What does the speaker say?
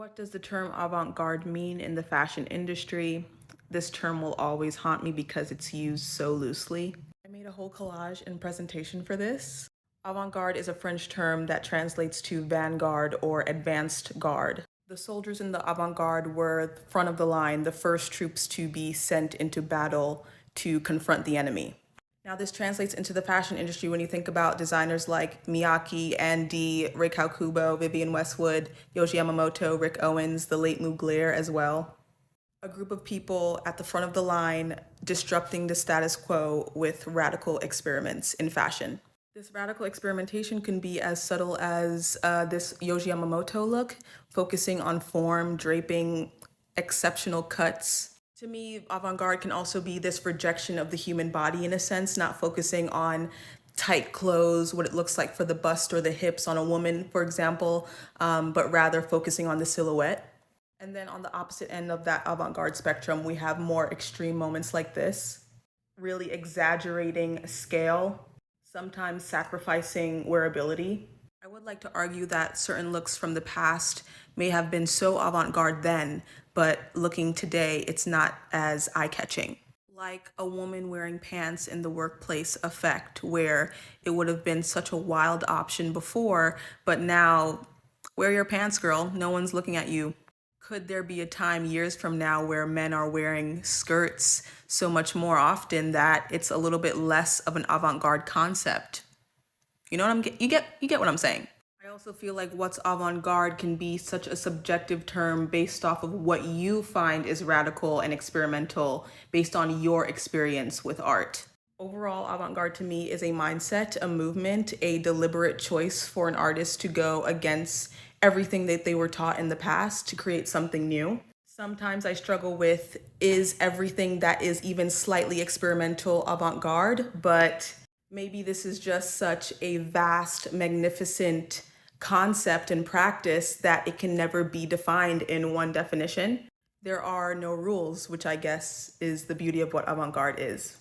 What does the term avant-garde mean in the fashion industry? This term will always haunt me because it's used so loosely. I made a whole collage and presentation for this. Avant-garde is a French term that translates to vanguard or advanced guard. The soldiers in the avant-garde were front of the line, the first troops to be sent into battle to confront the enemy. Now, this translates into the fashion industry when you think about designers like Miyake, Andy, Rei Kubo, Vivienne Westwood, Yohji Yamamoto, Rick Owens, the late Mugler as well. A group of people at the front of the line disrupting the status quo with radical experiments in fashion. This radical experimentation can be as subtle as this Yohji Yamamoto look, focusing on form, draping, exceptional cuts. To me, avant-garde can also be this rejection of the human body in a sense, not focusing on tight clothes, what it looks like for the bust or the hips on a woman, for example, but rather focusing on the silhouette. And then on the opposite end of that avant-garde spectrum, we have more extreme moments like this, really exaggerating scale, sometimes sacrificing wearability. I would like to argue that certain looks from the past may have been so avant-garde then, but looking today, it's not as eye-catching. Like a woman wearing pants in the workplace effect, where it would have been such a wild option before, but now, wear your pants, girl. No one's looking at you. Could there be a time years from now where men are wearing skirts so much more often that it's a little bit less of an avant-garde concept? You know what you get what I'm saying. I also feel like what's avant-garde can be such a subjective term based off of what you find is radical and experimental based on your experience with art. Overall, avant-garde to me is a mindset, a movement, a deliberate choice for an artist to go against everything that they were taught in the past to create something new. Sometimes I struggle with, is everything that is even slightly experimental avant-garde? But maybe this is just such a vast, magnificent concept and practice that it can never be defined in one definition. There are no rules, which I guess is the beauty of what avant-garde is.